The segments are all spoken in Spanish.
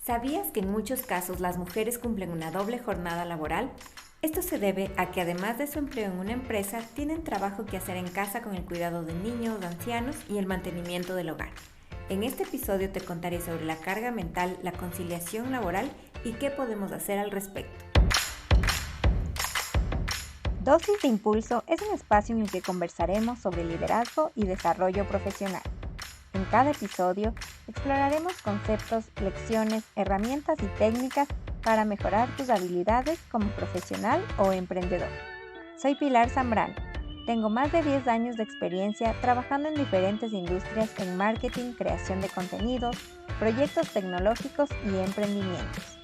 ¿Sabías que en muchos casos las mujeres cumplen una doble jornada laboral? Esto se debe a que además de su empleo en una empresa, tienen trabajo que hacer en casa con el cuidado de niños, ancianos y el mantenimiento del hogar. En este episodio te contaré sobre la carga mental, la conciliación laboral y qué podemos hacer al respecto. Dosis de Impulso es un espacio en el que conversaremos sobre liderazgo y desarrollo profesional. En cada episodio exploraremos conceptos, lecciones, herramientas y técnicas para mejorar tus habilidades como profesional o emprendedor. Soy Pilar Zambrano. Tengo más de 10 años de experiencia trabajando en diferentes industrias en marketing, creación de contenidos, proyectos tecnológicos y emprendimientos.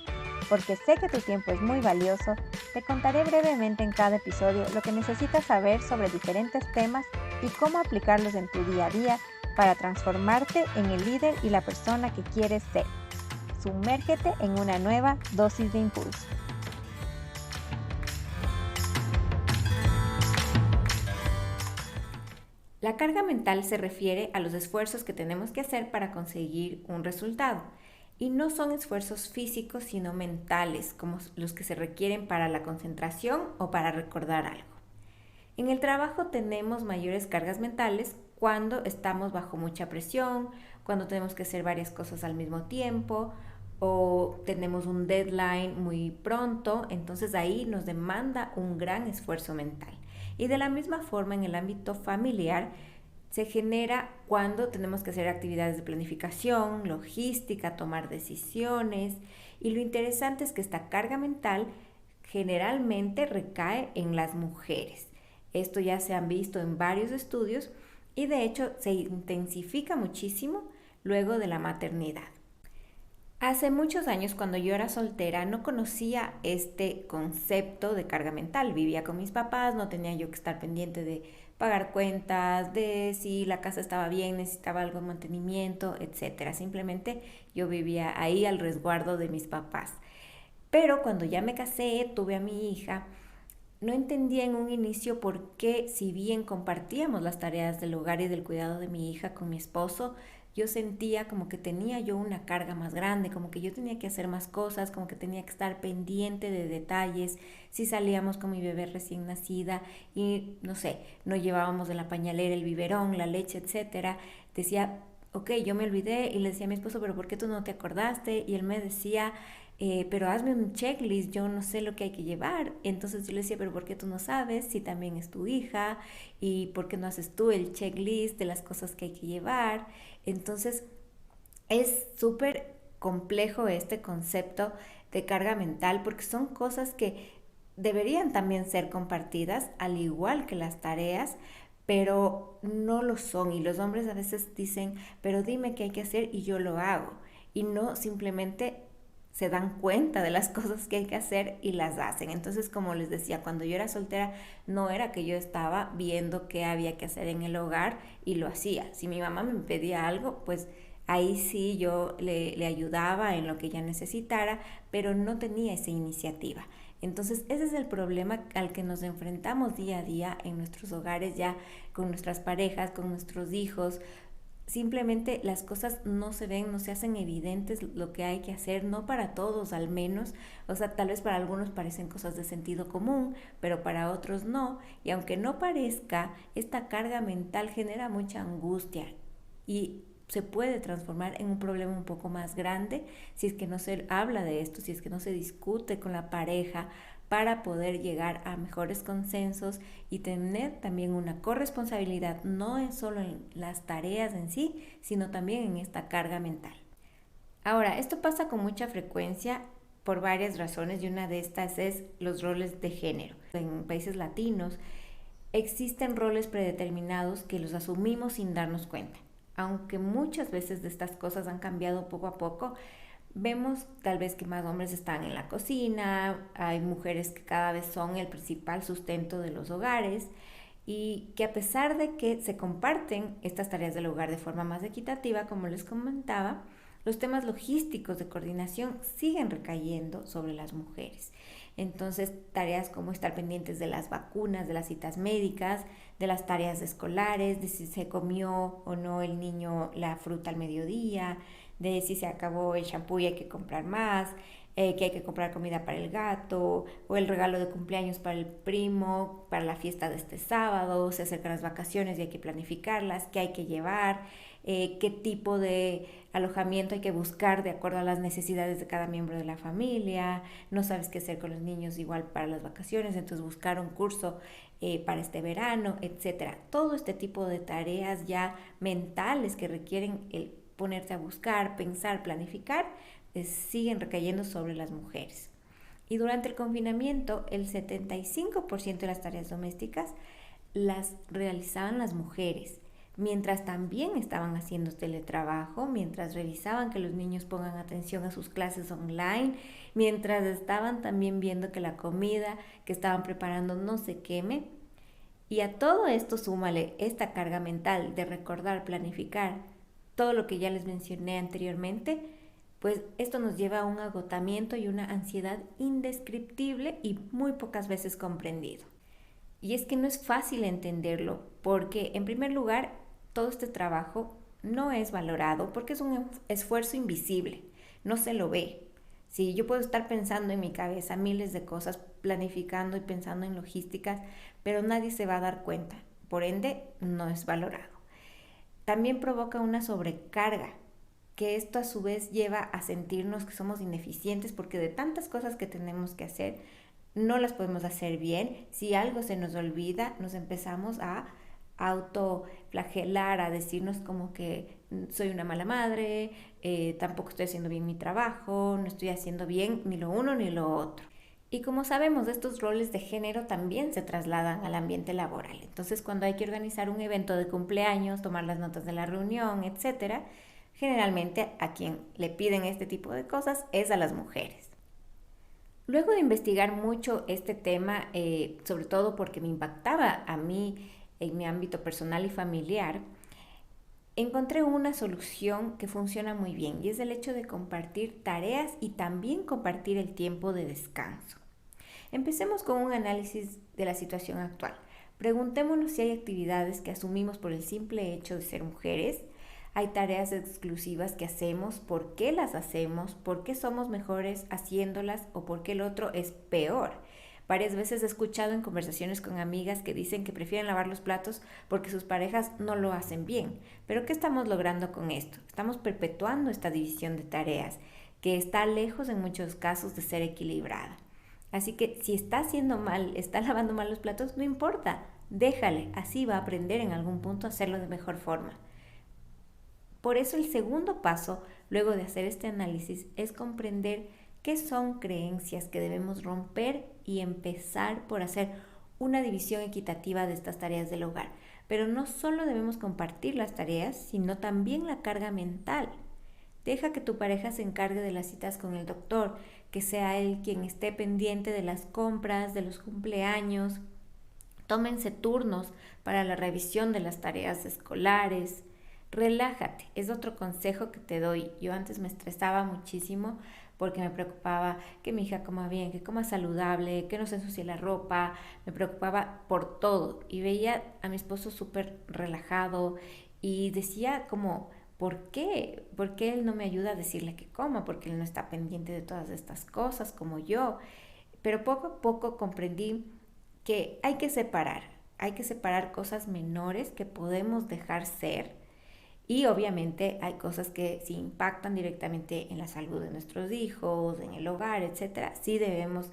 Porque sé que tu tiempo es muy valioso, te contaré brevemente en cada episodio lo que necesitas saber sobre diferentes temas y cómo aplicarlos en tu día a día para transformarte en el líder y la persona que quieres ser. Sumérgete en una nueva dosis de impulso. La carga mental se refiere a los esfuerzos que tenemos que hacer para conseguir un resultado. Y no son esfuerzos físicos, sino mentales, como los que se requieren para la concentración o para recordar algo. En el trabajo tenemos mayores cargas mentales cuando estamos bajo mucha presión, cuando tenemos que hacer varias cosas al mismo tiempo o tenemos un deadline muy pronto, entonces ahí nos demanda un gran esfuerzo mental. Y de la misma forma en el ámbito familiar se genera cuando tenemos que hacer actividades de planificación, logística, tomar decisiones. Y lo interesante es que esta carga mental generalmente recae en las mujeres. Esto ya se han visto en varios estudios y de hecho se intensifica muchísimo luego de la maternidad. Hace muchos años, cuando yo era soltera, no conocía este concepto de carga mental. Vivía con mis papás, no tenía yo que estar pendiente de pagar cuentas, de si la casa estaba bien, necesitaba algo de mantenimiento, etc. Simplemente yo vivía ahí al resguardo de mis papás. Pero cuando ya me casé, tuve a mi hija, no entendía en un inicio por qué, si bien compartíamos las tareas del hogar y del cuidado de mi hija con mi esposo, yo sentía como que tenía yo una carga más grande, como que yo tenía que hacer más cosas, como que tenía que estar pendiente de detalles, si salíamos con mi bebé recién nacida y no sé, no llevábamos de la pañalera el biberón, la leche, etcétera, decía, ok, yo me olvidé y le decía a mi esposo, pero ¿por qué tú no te acordaste? Y él me decía, pero hazme un checklist, yo no sé lo que hay que llevar. Entonces yo le decía, pero ¿por qué tú no sabes si también es tu hija? ¿Y por qué no haces tú el checklist de las cosas que hay que llevar? Entonces es súper complejo este concepto de carga mental porque son cosas que deberían también ser compartidas, al igual que las tareas, pero no lo son. Y los hombres a veces dicen, pero dime qué hay que hacer y yo lo hago. Y no simplemente se dan cuenta de las cosas que hay que hacer y las hacen. Entonces, como les decía, cuando yo era soltera, no era que yo estaba viendo qué había que hacer en el hogar y lo hacía. Si mi mamá me pedía algo, pues ahí sí yo le ayudaba en lo que ella necesitara, pero no tenía esa iniciativa. Entonces ese es el problema al que nos enfrentamos día a día en nuestros hogares, ya con nuestras parejas, con nuestros hijos. Simplemente las cosas no se ven, no se hacen evidentes lo que hay que hacer, no para todos al menos. O sea, tal vez para algunos parecen cosas de sentido común, pero para otros no. Y aunque no parezca, esta carga mental genera mucha angustia y se puede transformar en un problema un poco más grande si es que no se habla de esto, si es que no se discute con la pareja para poder llegar a mejores consensos y tener también una corresponsabilidad, no es solo en las tareas en sí, sino también en esta carga mental. Ahora, esto pasa con mucha frecuencia por varias razones y una de estas es los roles de género. En países latinos existen roles predeterminados que los asumimos sin darnos cuenta. Aunque muchas veces de estas cosas han cambiado poco a poco, vemos tal vez que más hombres están en la cocina, hay mujeres que cada vez son el principal sustento de los hogares y que a pesar de que se comparten estas tareas del hogar de forma más equitativa, como les comentaba, los temas logísticos de coordinación siguen recayendo sobre las mujeres. Entonces, tareas como estar pendientes de las vacunas, de las citas médicas, de las tareas escolares, de si se comió o no el niño la fruta al mediodía, de si se acabó el shampoo y hay que comprar más, que hay que comprar comida para el gato, o el regalo de cumpleaños para el primo, para la fiesta de este sábado, se acercan las vacaciones y hay que planificarlas, qué hay que llevar, qué tipo de alojamiento hay que buscar de acuerdo a las necesidades de cada miembro de la familia, no sabes qué hacer con los niños igual para las vacaciones, entonces buscar un curso para este verano, etcétera. Todo este tipo de tareas ya mentales que requieren el ponerte a buscar, pensar, planificar, siguen recayendo sobre las mujeres. Y durante el confinamiento, el 75% de las tareas domésticas las realizaban las mujeres, mientras también estaban haciendo teletrabajo, mientras revisaban que los niños pongan atención a sus clases online, mientras estaban también viendo que la comida que estaban preparando no se queme. Y a todo esto súmale esta carga mental de recordar, planificar todo lo que ya les mencioné anteriormente, pues esto nos lleva a un agotamiento y una ansiedad indescriptible y muy pocas veces comprendido. Y es que no es fácil entenderlo porque, en primer lugar, todo este trabajo no es valorado porque es un esfuerzo invisible, no se lo ve. Sí, yo puedo estar pensando en mi cabeza miles de cosas, planificando y pensando en logísticas, pero nadie se va a dar cuenta. Por ende, no es valorado. También provoca una sobrecarga, que esto a su vez lleva a sentirnos que somos ineficientes porque de tantas cosas que tenemos que hacer, no las podemos hacer bien. Si algo se nos olvida, nos empezamos a autoflagelar, a decirnos como que soy una mala madre, tampoco estoy haciendo bien mi trabajo, no estoy haciendo bien ni lo uno ni lo otro. Y como sabemos, estos roles de género también se trasladan al ambiente laboral. Entonces, cuando hay que organizar un evento de cumpleaños, tomar las notas de la reunión, etcétera, generalmente a quien le piden este tipo de cosas es a las mujeres. Luego de investigar mucho este tema, sobre todo porque me impactaba a mí en mi ámbito personal y familiar, encontré una solución que funciona muy bien y es el hecho de compartir tareas y también compartir el tiempo de descanso. Empecemos con un análisis de la situación actual. Preguntémonos si hay actividades que asumimos por el simple hecho de ser mujeres. Hay tareas exclusivas que hacemos, ¿por qué las hacemos? ¿Por qué somos mejores haciéndolas o por qué el otro es peor? Varias veces he escuchado en conversaciones con amigas que dicen que prefieren lavar los platos porque sus parejas no lo hacen bien. Pero ¿qué estamos logrando con esto? Estamos perpetuando esta división de tareas que está lejos en muchos casos de ser equilibrada. Así que si está haciendo mal, está lavando mal los platos, no importa, déjale, así va a aprender en algún punto a hacerlo de mejor forma. Por eso el segundo paso, luego de hacer este análisis, es comprender qué son creencias que debemos romper y empezar por hacer una división equitativa de estas tareas del hogar. Pero no solo debemos compartir las tareas, sino también la carga mental. Deja que tu pareja se encargue de las citas con el doctor, que sea él quien esté pendiente de las compras, de los cumpleaños. Tómense turnos para la revisión de las tareas escolares. Relájate, es otro consejo que te doy. Yo antes me estresaba muchísimo porque me preocupaba que mi hija coma bien, que coma saludable, que no se ensucie la ropa, me preocupaba por todo y veía a mi esposo súper relajado y decía como, ¿por qué? ¿Por qué él no me ayuda a decirle que coma? Porque él no está pendiente de todas estas cosas como yo. Pero poco a poco comprendí que hay que separar cosas menores que podemos dejar ser. Y obviamente hay cosas que si impactan directamente en la salud de nuestros hijos, en el hogar, etcétera, sí debemos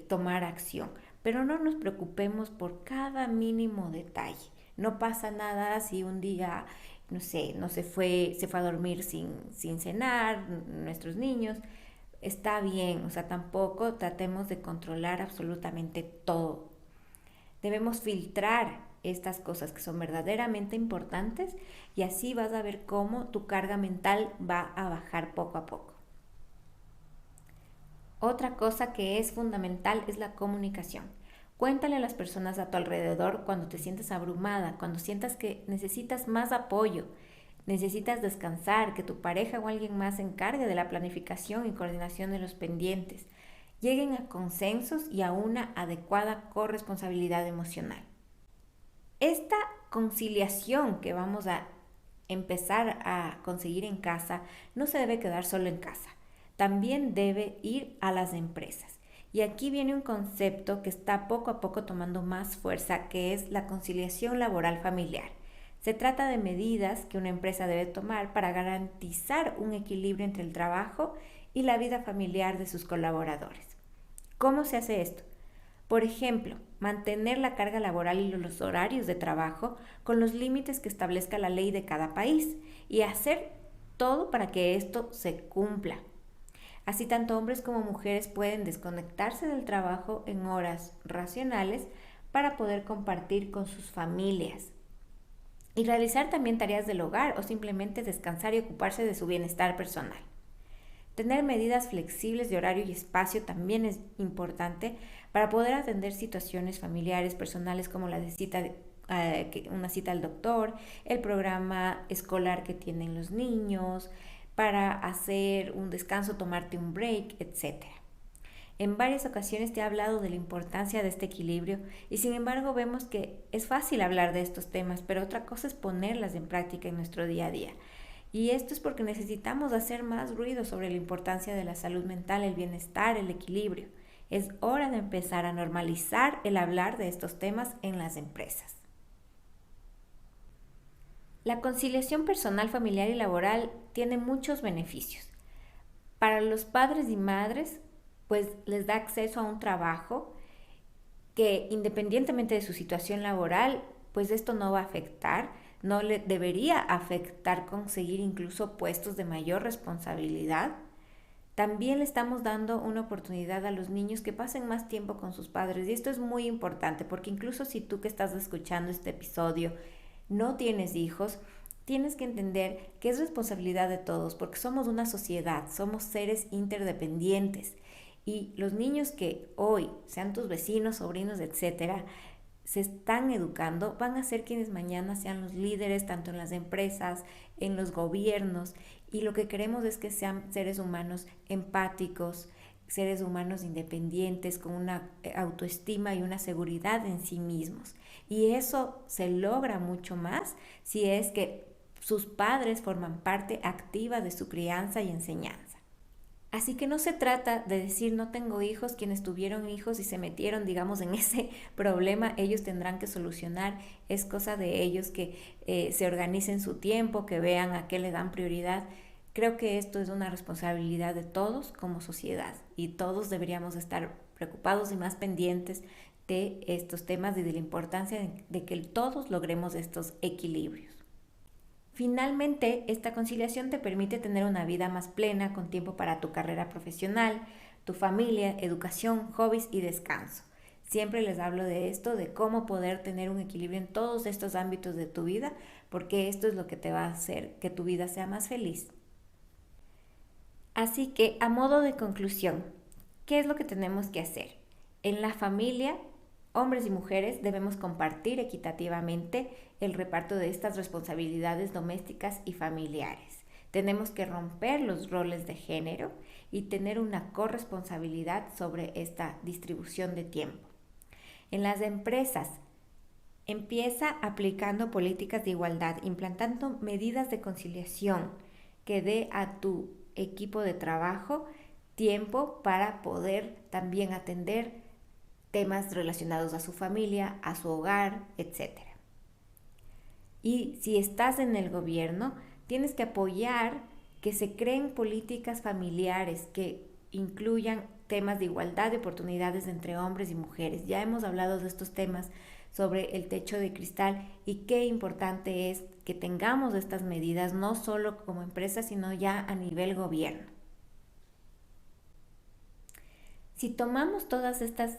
tomar acción. Pero no nos preocupemos por cada mínimo detalle. No pasa nada si un día, no sé, se fue a dormir sin cenar, nuestros niños. Está bien, o sea, tampoco tratemos de controlar absolutamente todo. Debemos filtrar estas cosas que son verdaderamente importantes y así vas a ver cómo tu carga mental va a bajar poco a poco. Otra cosa que es fundamental es la comunicación. Cuéntale a las personas a tu alrededor cuando te sientes abrumada, cuando sientas que necesitas más apoyo, necesitas descansar, que tu pareja o alguien más se encargue de la planificación y coordinación de los pendientes. Lleguen a consensos y a una adecuada corresponsabilidad emocional. Esta conciliación que vamos a empezar a conseguir en casa, no se debe quedar solo en casa, también debe ir a las empresas. Y aquí viene un concepto que está poco a poco tomando más fuerza, que es la conciliación laboral familiar. Se trata de medidas que una empresa debe tomar para garantizar un equilibrio entre el trabajo y la vida familiar de sus colaboradores. ¿Cómo se hace esto? Por ejemplo, mantener la carga laboral y los horarios de trabajo con los límites que establezca la ley de cada país y hacer todo para que esto se cumpla. Así tanto hombres como mujeres pueden desconectarse del trabajo en horas racionales para poder compartir con sus familias y realizar también tareas del hogar o simplemente descansar y ocuparse de su bienestar personal. Tener medidas flexibles de horario y espacio también es importante para poder atender situaciones familiares, personales como la de una cita al doctor, el programa escolar que tienen los niños, para hacer un descanso, tomarte un break, etc. En varias ocasiones te he hablado de la importancia de este equilibrio y sin embargo vemos que es fácil hablar de estos temas, pero otra cosa es ponerlas en práctica en nuestro día a día. Y esto es porque necesitamos hacer más ruido sobre la importancia de la salud mental, el bienestar, el equilibrio. Es hora de empezar a normalizar el hablar de estos temas en las empresas. La conciliación personal, familiar y laboral tiene muchos beneficios. Para los padres y madres, pues les da acceso a un trabajo que independientemente de su situación laboral, pues esto no va a afectar, no le debería afectar conseguir incluso puestos de mayor responsabilidad. También le estamos dando una oportunidad a los niños que pasen más tiempo con sus padres y esto es muy importante porque incluso si tú que estás escuchando este episodio no tienes hijos, tienes que entender que es responsabilidad de todos porque somos una sociedad, somos seres interdependientes y los niños que hoy sean tus vecinos, sobrinos, etcétera, se están educando, van a ser quienes mañana sean los líderes, tanto en las empresas, en los gobiernos, y lo que queremos es que sean seres humanos empáticos, seres humanos independientes, con una autoestima y una seguridad en sí mismos. Y eso se logra mucho más si es que sus padres forman parte activa de su crianza y enseñanza. Así que no se trata de decir no tengo hijos, quienes tuvieron hijos y se metieron, digamos, en ese problema, ellos tendrán que solucionar, es cosa de ellos que se organicen su tiempo, que vean a qué le dan prioridad. Creo que esto es una responsabilidad de todos como sociedad y todos deberíamos estar preocupados y más pendientes de estos temas y de la importancia de que todos logremos estos equilibrios. Finalmente, esta conciliación te permite tener una vida más plena con tiempo para tu carrera profesional, tu familia, educación, hobbies y descanso. Siempre les hablo de esto, de cómo poder tener un equilibrio en todos estos ámbitos de tu vida, porque esto es lo que te va a hacer que tu vida sea más feliz. Así que, a modo de conclusión, ¿qué es lo que tenemos que hacer? En la familia, hombres y mujeres debemos compartir equitativamente el reparto de estas responsabilidades domésticas y familiares. Tenemos que romper los roles de género y tener una corresponsabilidad sobre esta distribución de tiempo. En las empresas, empieza aplicando políticas de igualdad, implantando medidas de conciliación que dé a tu equipo de trabajo tiempo para poder también atender temas relacionados a su familia, a su hogar, etc. Y si estás en el gobierno, tienes que apoyar que se creen políticas familiares que incluyan temas de igualdad de oportunidades entre hombres y mujeres. Ya hemos hablado de estos temas sobre el techo de cristal y qué importante es que tengamos estas medidas no solo como empresa, sino ya a nivel gobierno. Si tomamos todas estas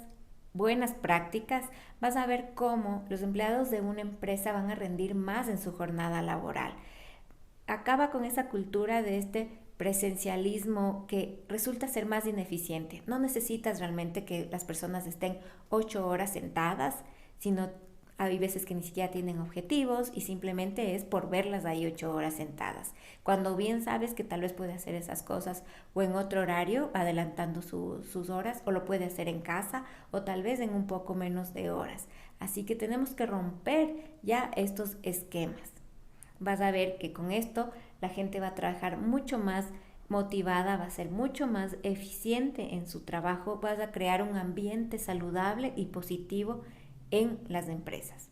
buenas prácticas, vas a ver cómo los empleados de una empresa van a rendir más en su jornada laboral. Acaba con esa cultura de este presencialismo que resulta ser más ineficiente. No necesitas realmente que las personas estén 8 horas sentadas, sino hay veces que ni siquiera tienen objetivos y simplemente es por verlas ahí 8 horas sentadas. Cuando bien sabes que tal vez puede hacer esas cosas o en otro horario, adelantando sus horas, o lo puede hacer en casa o tal vez en un poco menos de horas. Así que tenemos que romper ya estos esquemas. Vas a ver que con esto la gente va a trabajar mucho más motivada, va a ser mucho más eficiente en su trabajo, vas a crear un ambiente saludable y positivo en las empresas.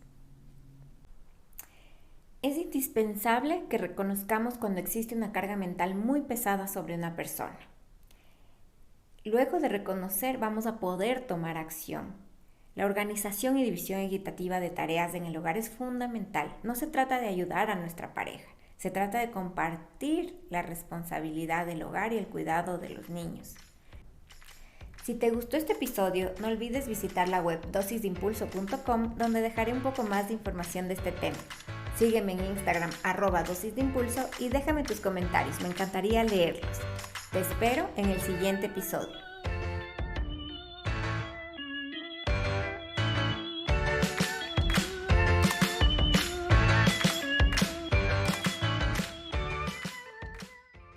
Es indispensable que reconozcamos cuando existe una carga mental muy pesada sobre una persona. Luego de reconocer, vamos a poder tomar acción. La organización y división equitativa de tareas en el hogar es fundamental. No se trata de ayudar a nuestra pareja, se trata de compartir la responsabilidad del hogar y el cuidado de los niños. Si te gustó este episodio, no olvides visitar la web dosisdeimpulso.com, donde dejaré un poco más de información de este tema. Sígueme en Instagram @dosisdeimpulso y déjame tus comentarios, me encantaría leerlos. Te espero en el siguiente episodio.